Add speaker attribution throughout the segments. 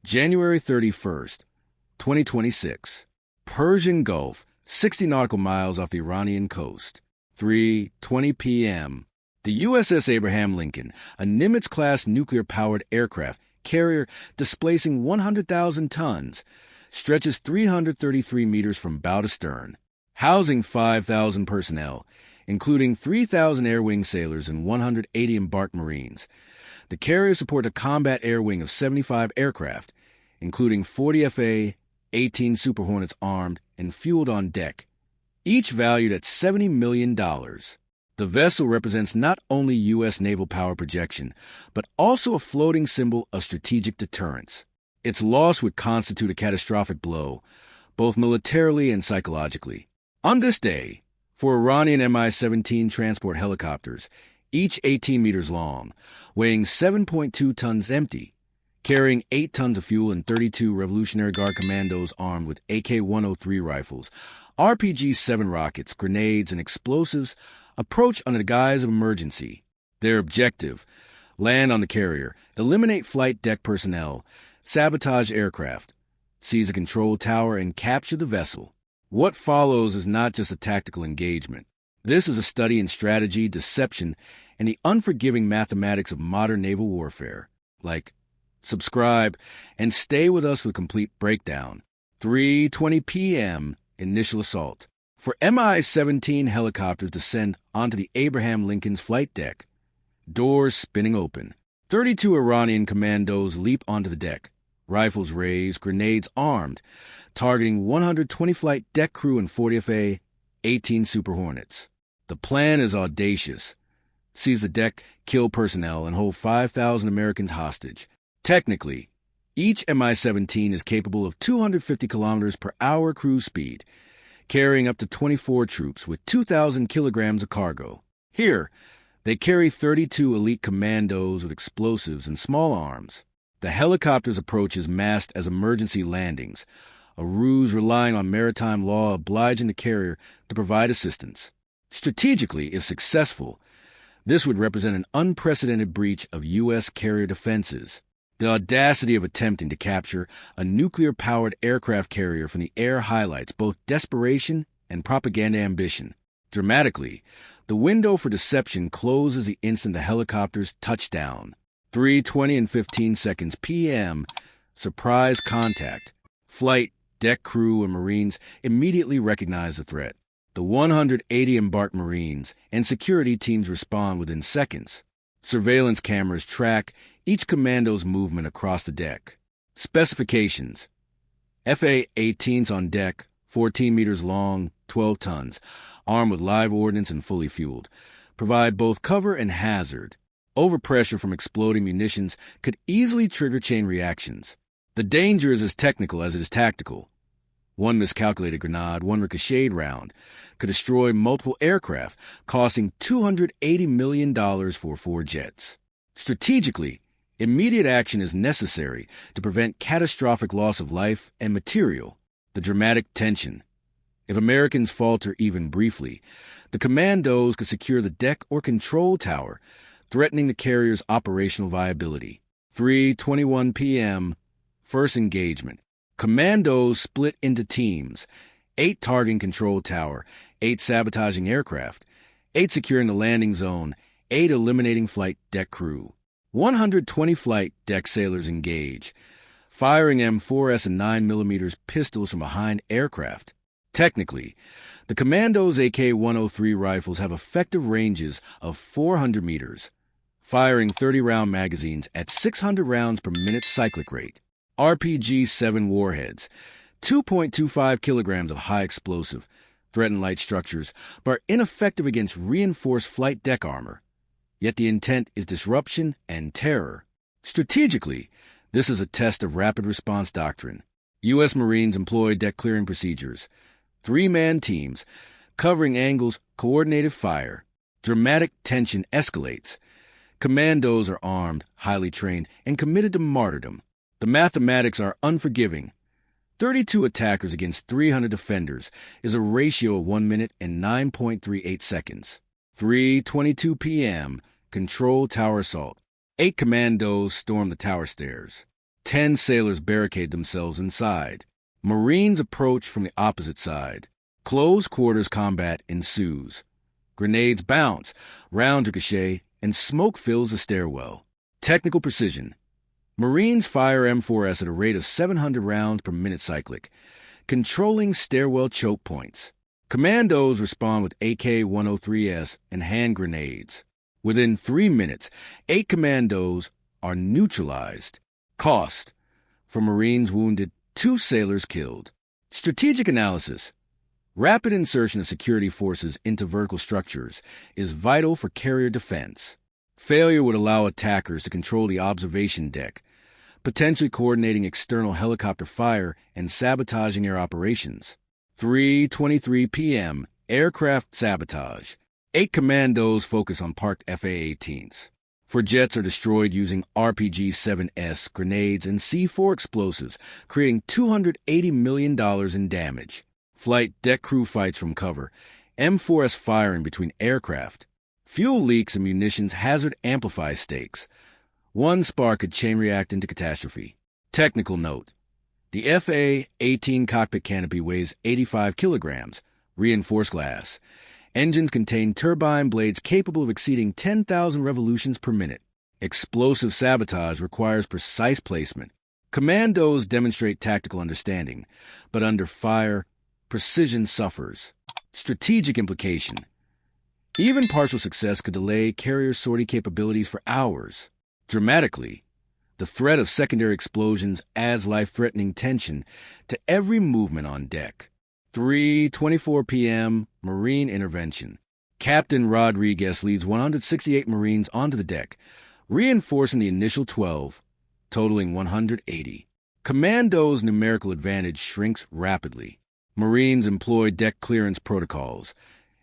Speaker 1: January 31st, 2026. Persian Gulf, 60 nautical miles off the Iranian coast. 3:20 p.m. The USS Abraham Lincoln, a Nimitz-class nuclear-powered aircraft carrier displacing 100,000 tons, stretches 333 meters from bow to stern, housing 5,000 personnel, including 3,000 air wing sailors and 180 embarked Marines. The carrier supports a combat air wing of 75 aircraft, including 40 FA, 18 Super Hornets armed and fueled on deck, each valued at $70 million. The vessel represents not only U.S. naval power projection, but also a floating symbol of strategic deterrence. Its loss would constitute a catastrophic blow, both militarily and psychologically. On this day, for Iranian Mi-17 transport helicopters, each 18 meters long, weighing 7.2 tons empty, carrying 8 tons of fuel and 32 Revolutionary Guard commandos armed with AK-103 rifles, RPG-7 rockets, grenades, and explosives, approach under the guise of emergency. Their objective: land on the carrier, eliminate flight deck personnel, sabotage aircraft, seize a control tower, and capture the vessel. What follows is not just a tactical engagement. This is a study in strategy, deception, and the unforgiving mathematics of modern naval warfare. Like, subscribe, and stay with us for a complete breakdown. 3:20 p.m. Initial assault. For Mi-17 helicopters descend onto the Abraham Lincoln's flight deck. Doors spinning open. 32 Iranian commandos leap onto the deck, rifles raised, grenades armed, targeting 120 flight deck crew and 40 FA, 18 Super Hornets. The plan is audacious. Seize the deck, kill personnel, and hold 5,000 Americans hostage. Technically, each Mi-17 is capable of 250 kilometers per hour cruise speed, carrying up to 24 troops with 2,000 kilograms of cargo. Here, they carry 32 elite commandos with explosives and small arms. The helicopter's approach is masked as emergency landings, a ruse relying on maritime law obliging the carrier to provide assistance. Strategically, if successful, this would represent an unprecedented breach of U.S. carrier defenses. The audacity of attempting to capture a nuclear-powered aircraft carrier from the air highlights both desperation and propaganda ambition. Dramatically, the window for deception closes the instant the helicopters touch down. 3:20 and 15 seconds p.m. Surprise contact. Flight, deck crew, and Marines immediately recognize the threat. The 180 embarked Marines and security teams respond within seconds. Surveillance cameras track each commando's movement across the deck. Specifications: FA-18s on deck, 14 meters long, 12 tons, armed with live ordnance and fully fueled, provide both cover and hazard. Overpressure from exploding munitions could easily trigger chain reactions. The danger is as technical as it is tactical. One miscalculated grenade, one ricocheted round, could destroy multiple aircraft, costing $280 million for 4 jets. Strategically, immediate action is necessary to prevent catastrophic loss of life and material. The dramatic tension. If Americans falter even briefly, the commandos could secure the deck or control tower, threatening the carrier's operational viability. 3:21 p.m. First engagement. Commandos split into teams, 8 targeting control tower, 8 sabotaging aircraft, 8 securing the landing zone, 8 eliminating flight deck crew. 120 flight deck sailors engage, firing M4S and 9mm pistols from behind aircraft. Technically, the commandos' AK-103 rifles have effective ranges of 400 meters, firing 30-round magazines at 600 rounds per minute cyclic rate. RPG-7 warheads, 2.25 kilograms of high explosive, threaten light structures, but are ineffective against reinforced flight deck armor. Yet the intent is disruption and terror. Strategically, this is a test of rapid response doctrine. U.S. Marines employ deck clearing procedures. 3-man teams, covering angles, coordinated fire. Dramatic tension escalates. Commandos are armed, highly trained, and committed to martyrdom. The mathematics are unforgiving. 32 attackers against 300 defenders is a ratio of 1 minute and 9.38 seconds. 3:22 p.m. Control tower assault. 8 commandos storm the tower stairs. 10 sailors barricade themselves inside. Marines approach from the opposite side. Close quarters combat ensues. Grenades bounce, round ricochet, and smoke fills the stairwell. Technical precision. Marines fire M4S at a rate of 700 rounds per minute cyclic, controlling stairwell choke points. Commandos respond with AK-103S and hand grenades. Within 3 minutes, 8 commandos are neutralized. Cost. For Marines wounded, 2 sailors killed. Strategic analysis. Rapid insertion of security forces into vertical structures is vital for carrier defense. Failure would allow attackers to control the observation deck, potentially coordinating external helicopter fire and sabotaging air operations. 3:23 p.m. Aircraft sabotage. 8 commandos focus on parked FA-18s. 4 jets are destroyed using RPG-7S grenades and C4 explosives, creating $280 million in damage. Flight deck crew fights from cover. M4S firing between aircraft. Fuel leaks and munitions hazard amplify stakes. 1 spark could chain react into catastrophe. Technical note. The FA-18 cockpit canopy weighs 85 kilograms, reinforced glass. Engines contain turbine blades capable of exceeding 10,000 revolutions per minute. Explosive sabotage requires precise placement. Commandos demonstrate tactical understanding, but under fire, precision suffers. Strategic implication. Even partial success could delay carrier sortie capabilities for hours. Dramatically, the threat of secondary explosions adds life-threatening tension to every movement on deck. 3:24 p.m. Marine intervention. Captain Rodriguez leads 168 Marines onto the deck, reinforcing the initial 12, totaling 180. Commandos' numerical advantage shrinks rapidly. Marines employ deck clearance protocols,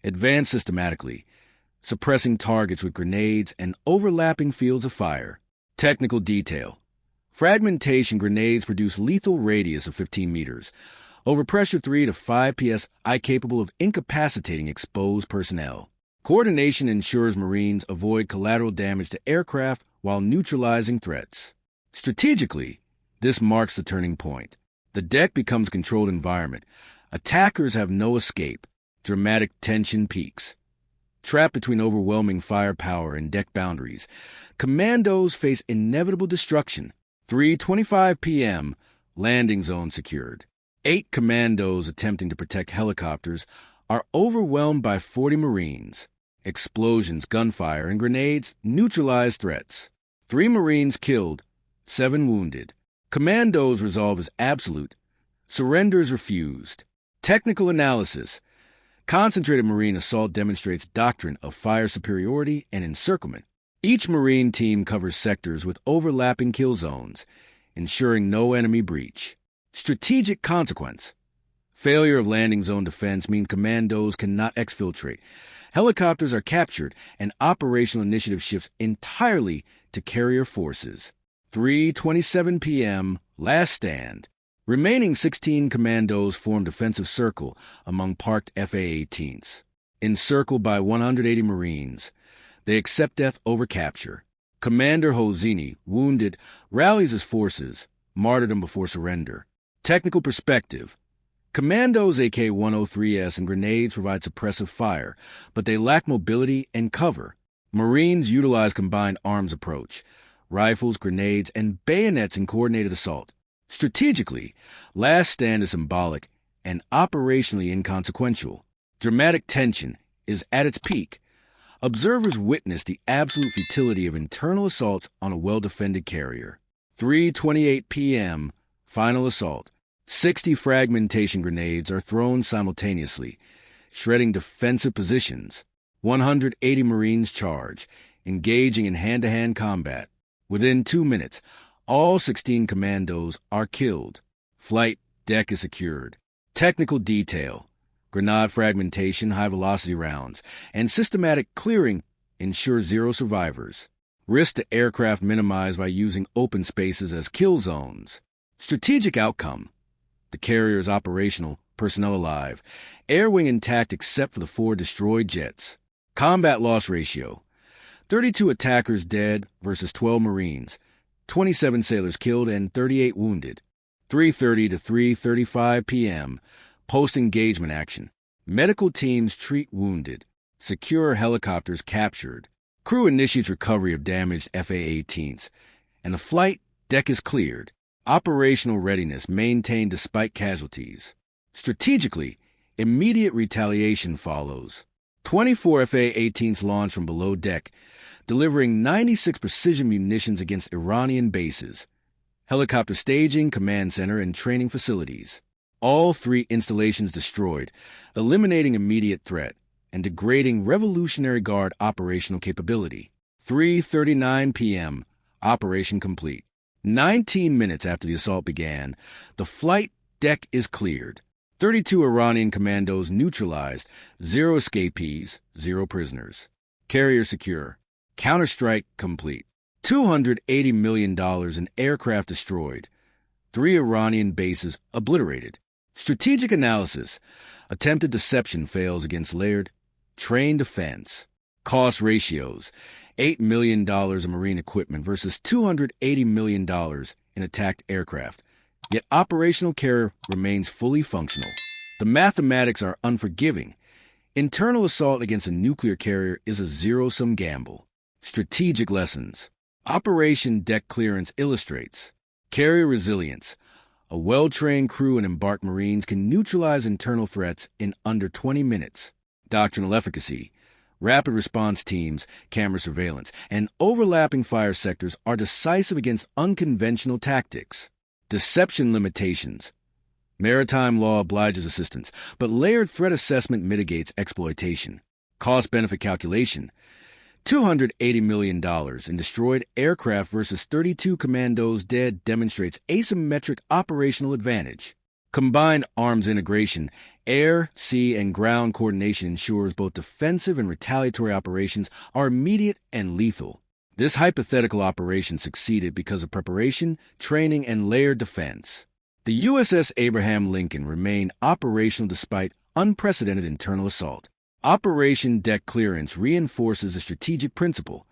Speaker 1: advance systematically, suppressing targets with grenades and overlapping fields of fire. Technical detail. Fragmentation grenades produce lethal radius of 15 meters, overpressure 3 to 5 psi capable of incapacitating exposed personnel. Coordination ensures Marines avoid collateral damage to aircraft while neutralizing threats. Strategically, this marks the turning point. The deck becomes a controlled environment. Attackers have no escape. Dramatic tension peaks. Trapped between overwhelming firepower and deck boundaries, commandos face inevitable destruction. 3:25 p.m. Landing zone secured. 8 commandos attempting to protect helicopters are overwhelmed by 40 Marines. Explosions, gunfire, and grenades neutralize threats. 3 Marines killed, 7 wounded. Commandos resolve as absolute. Surrender is refused. Technical analysis. Concentrated Marine assault demonstrates doctrine of fire superiority and encirclement. Each Marine team covers sectors with overlapping kill zones, ensuring no enemy breach. Strategic consequence. Failure of landing zone defense means commandos cannot exfiltrate. Helicopters are captured, and operational initiative shifts entirely to carrier forces. 3:27 p.m. Last stand. Remaining 16 commandos form defensive circle among parked FA-18s. Encircled by 180 Marines, they accept death over capture. Commander Hosini, wounded, rallies his forces, martyrdom before surrender. Technical perspective. Commandos' AK-103S and grenades provide suppressive fire, but they lack mobility and cover. Marines utilize combined arms approach, rifles, grenades, and bayonets in coordinated assault. Strategically, last stand is symbolic and operationally inconsequential. Dramatic tension is at its peak. Observers witness the absolute futility of internal assaults on a well-defended carrier. 3:28 p.m. Final assault. 60 fragmentation grenades are thrown simultaneously, shredding defensive positions. 180 Marines charge, engaging in hand-to-hand combat. Within 2 minutes, all 16 commandos are killed. Flight deck is secured. Technical detail. Grenade fragmentation, high-velocity rounds, and systematic clearing ensure 0 survivors. Risk to aircraft minimized by using open spaces as kill zones. Strategic outcome. The carrier is operational, personnel alive. Air wing intact except for the 4 destroyed jets. Combat loss ratio. 32 attackers dead versus 12 Marines. 27 sailors killed and 38 wounded. 3:30 to 3:35 p.m. Post-engagement action. Medical teams treat wounded. Secure helicopters captured. Crew initiates recovery of damaged FA-18s. And the flight deck is cleared. Operational readiness maintained despite casualties. Strategically, immediate retaliation follows. 24 FA-18s launched from below deck, delivering 96 precision munitions against Iranian bases. Helicopter staging, command center, and training facilities. All 3 installations destroyed, eliminating immediate threat and degrading Revolutionary Guard operational capability. 3:39 p.m. Operation complete. 19 minutes after the assault began, the flight deck is cleared. 32 Iranian commandos neutralized, 0 escapees, 0 prisoners. Carrier secure. Counterstrike complete. $280 million in aircraft destroyed. 3 Iranian bases obliterated. Strategic analysis. Attempted deception fails against layered. Train defense. Cost ratios. $8 million in marine equipment versus $280 million in attacked aircraft. Yet operational carrier remains fully functional. The mathematics are unforgiving. Internal assault against a nuclear carrier is a zero-sum gamble. Strategic lessons. Operation deck clearance illustrates carrier resilience. A well-trained crew and embarked Marines can neutralize internal threats in under 20 minutes. Doctrinal efficacy. Rapid response teams, camera surveillance, and overlapping fire sectors are decisive against unconventional tactics. Deception limitations. Maritime law obliges assistance, but layered threat assessment mitigates exploitation. Cost-benefit calculation. $280 million in destroyed aircraft versus 32 commandos dead demonstrates asymmetric operational advantage. Combined arms integration, air, sea, and ground coordination ensures both defensive and retaliatory operations are immediate and lethal. This hypothetical operation succeeded because of preparation, training, and layered defense. The USS Abraham Lincoln remained operational despite unprecedented internal assault. Operation deck clearance reinforces a strategic principle.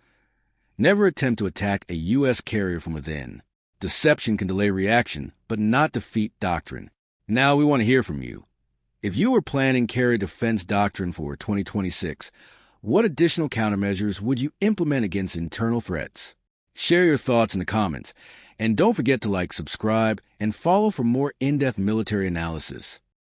Speaker 1: Never attempt to attack a U.S. carrier from within. Deception can delay reaction, but not defeat doctrine. Now we want to hear from you. If you were planning carrier defense doctrine for 2026, what additional countermeasures would you implement against internal threats? Share your thoughts in the comments, and don't forget to like, subscribe, and follow for more in-depth military analysis.